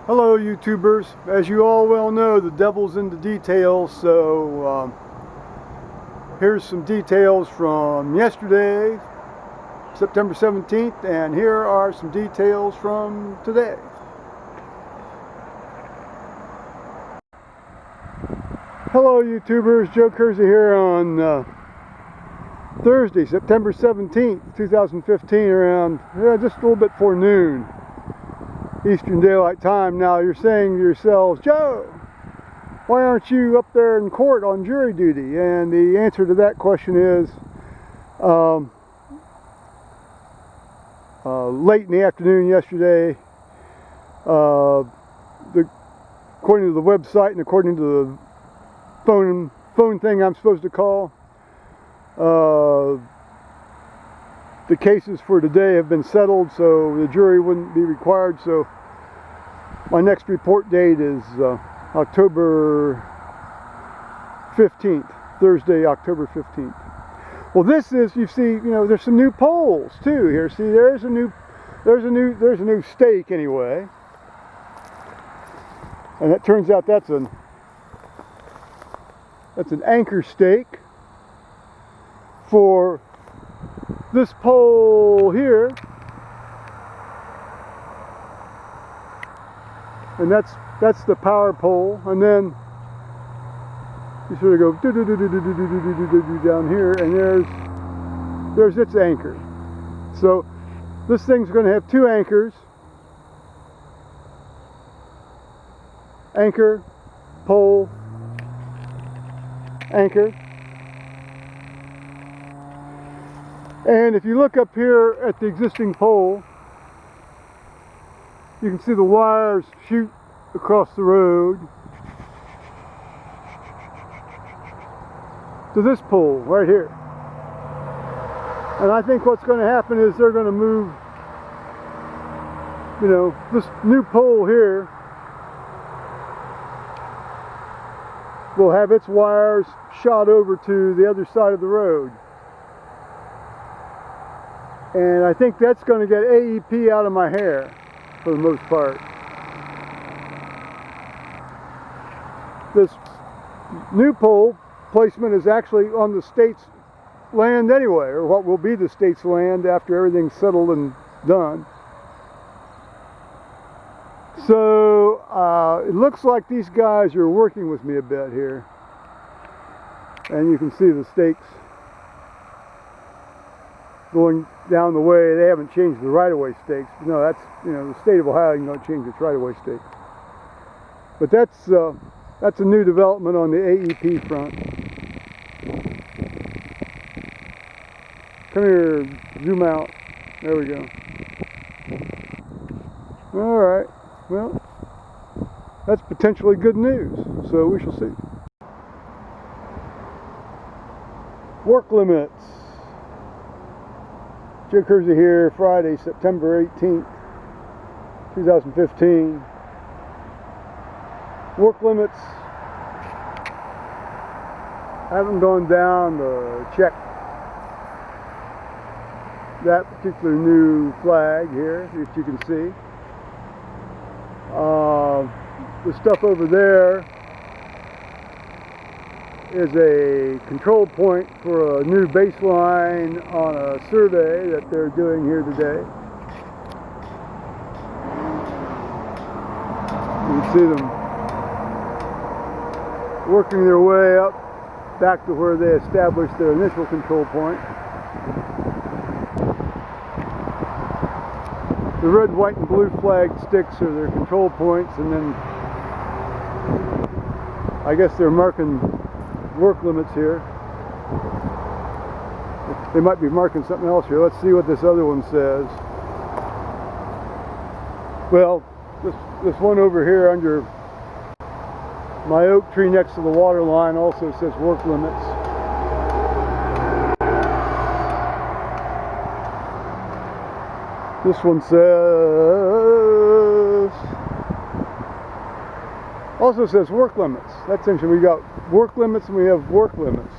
Hello YouTubers. As you all well know, the devil's in the details, so here's some details from yesterday, September 17th, and here are some details from today. Hello YouTubers, Joe Kersey here on Thursday, September 17th, 2015, around just a little bit before noon Eastern Daylight Time. Now you're saying to yourselves, Joe, why aren't you up there in court on jury duty? And the answer to that question is late in the afternoon yesterday, according to the website and according to the phone thing I'm supposed to call, the cases for today have been settled, so the jury wouldn't be required. So my next report date is October 15th, Thursday, October 15th. Well, this is, you see, there's some new poles too here. See, there's a new stake anyway, and it turns out that's an anchor stake for this pole here, and that's the power pole, and then you sort of go down here, and there's its anchor. So this thing's going to have two anchors, anchor, pole, anchor. And if you look up here at the existing pole, you can see the wires shoot across the road to this pole right here. And I think what's going to happen is they're going to move, this new pole here will have its wires shot over to the other side of the road. And I think that's going to get AEP out of my hair for the most part. This new pole placement is actually on the state's land anyway, or what will be the state's land after everything's settled and done. So it looks like these guys are working with me a bit here. And you can see the stakes going down the way. They haven't changed the right-of-way stakes. No, that's, the state of Ohio, you don't change its right-of-way stakes. But that's a new development on the AEP front. Come here, zoom out. There we go. All right, well, that's potentially good news, so we shall see. Work limits. Joe Kersey here, Friday, September 18th, 2015. Work limits. I haven't gone down to check that particular new flag here, if you can see. The stuff over there is a control point for a new baseline on a survey that they're doing here today. You can see them working their way up back to where they established their initial control point. The red, white, and blue flag sticks are their control points, and then I guess they're marking work limits here. They might be marking something else here. Let's see what this other one says. Well, this one over here under my oak tree next to the water line also says work limits. This one also says work limits. That's interesting. We got work limits and we have work limits.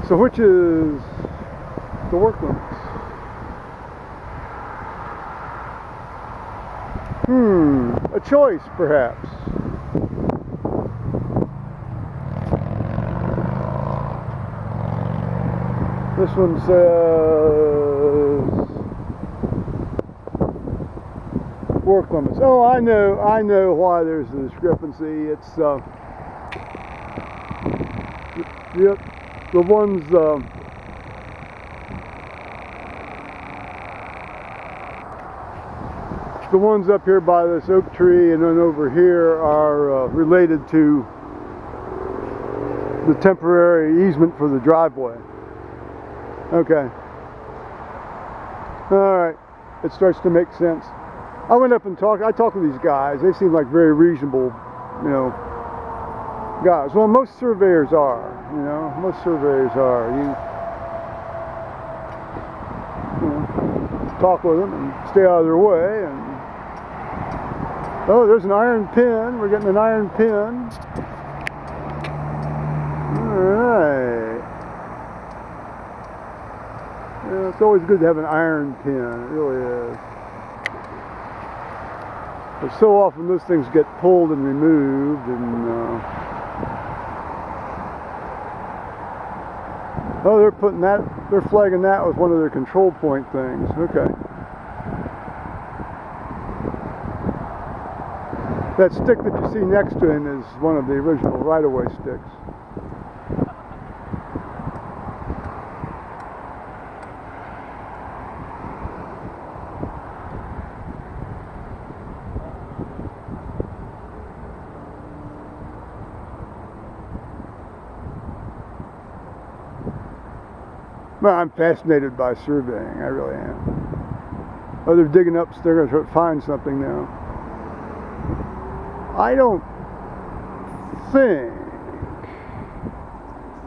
So which is the work limits? a choice, perhaps. This one says work limits. Oh, I know why there's a discrepancy. It's the ones the ones up here by this oak tree and then over here are related to the temporary easement for the driveway. Okay. Alright. It starts to make sense. I went up and I talked with these guys. They seem like very reasonable, guys. Well, most surveyors are, most surveyors are. You talk with them and stay out of their way. And oh, there's an iron pin. We're getting an iron pin. Alright. Yeah, it's always good to have an iron pin. It really is. But so often those things get pulled and removed, and oh, they're flagging that with one of their control point things. Okay. That stick that you see next to him is one of the original right-of-way sticks. Well, I'm fascinated by surveying, I really am. Oh, they're digging up, so they're going to find something now. I don't think.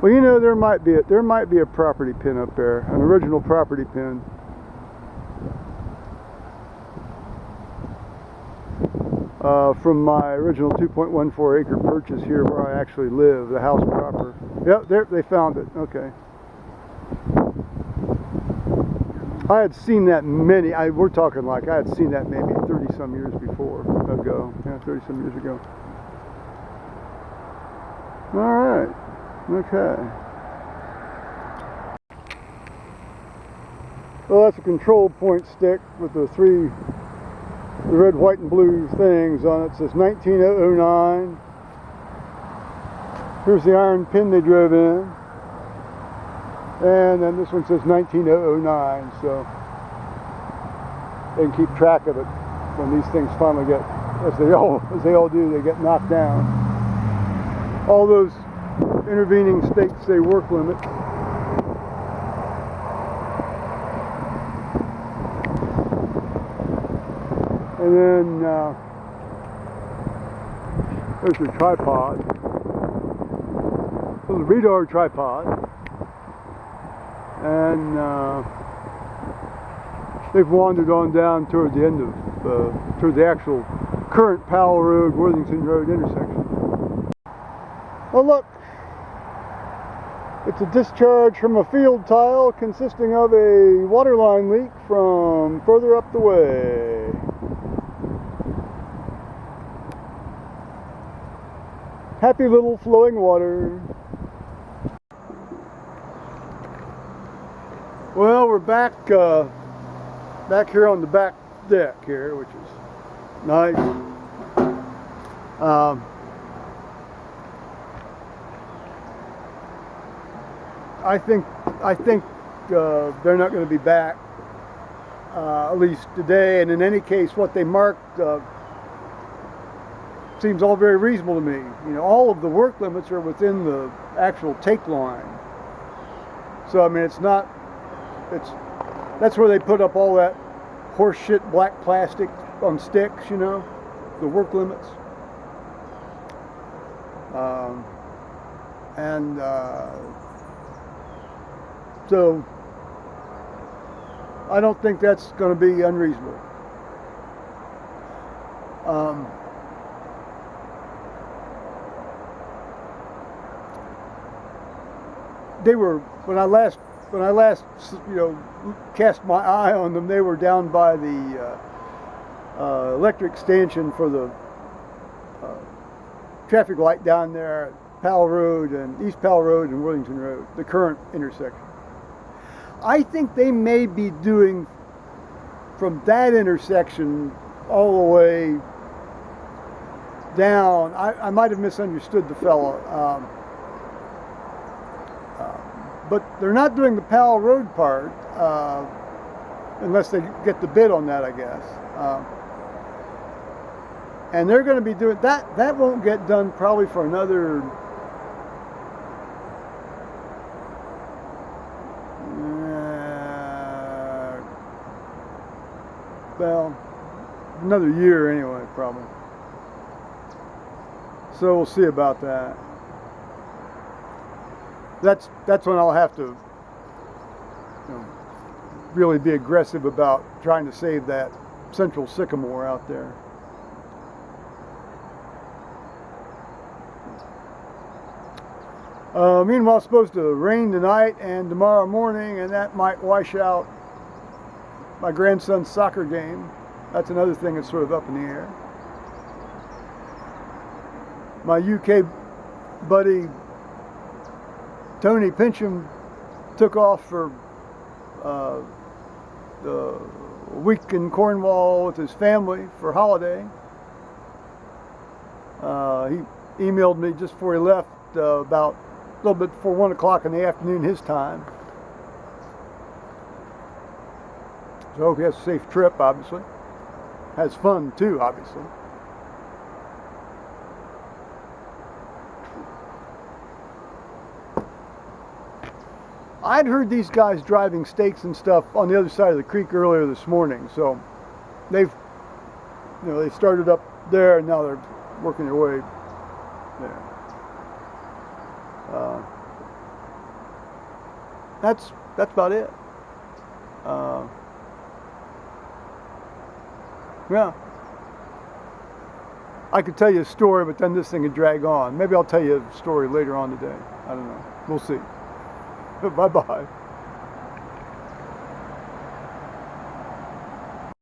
Well, there might be a property pin up there, an original property pin. From my original 2.14 acre purchase here where I actually live, the house proper. Yep, there they found it. Okay. I had seen that we're talking like I had seen that maybe 30 some years ago. Yeah, 30 some years ago. Alright. Okay. Well, that's a control point stick with the red, white, and blue things on it. It says 19009. Here's the iron pin they drove in. And then this one says 19009, so they can keep track of it when these things finally get, as they all do, they get knocked down. All those intervening states say work limit. And then there's your tripod. There's a radar tripod. And they've wandered on down toward the end of, toward the actual current Powell Road, Worthington Road intersection. Well, look, it's a discharge from a field tile consisting of a water line leak from further up the way. Happy little flowing water. Well, we're back here on the back deck here, which is nice. I think they're not going to be back, at least today. And in any case, what they marked seems all very reasonable to me. All of the work limits are within the actual take line. So I mean, that's where they put up all that horse shit black plastic on sticks, the work limits. So I don't think that's going to be unreasonable. They were, when I last cast my eye on them, they were down by the electric stanchion for the traffic light down there at Powell Road and East Powell Road and Worthington Road, the current intersection. I think they may be doing from that intersection all the way down. I might have misunderstood the fellow, but they're not doing the Powell Road part unless they get the bid on that, I guess. And they're going to be doing that. That won't get done probably for another well, another year anyway, probably. So we'll see about that. That's when I'll have to, really be aggressive about trying to save that central sycamore out there. Meanwhile, it's supposed to rain tonight and tomorrow morning, and that might wash out my grandson's soccer game. That's another thing that's sort of up in the air. My UK buddy Tony Pincham took off for the week in Cornwall with his family for holiday. He emailed me just before he left about a little bit before 1 o'clock in the afternoon his time. So I hope he has a safe trip, obviously. Has fun too, obviously. I'd heard these guys driving stakes and stuff on the other side of the creek earlier this morning, so they started up there and now they're working their way there. That's about it. Yeah. I could tell you a story, but then this thing would drag on. Maybe I'll tell you a story later on today. I don't know. We'll see. Bye-bye.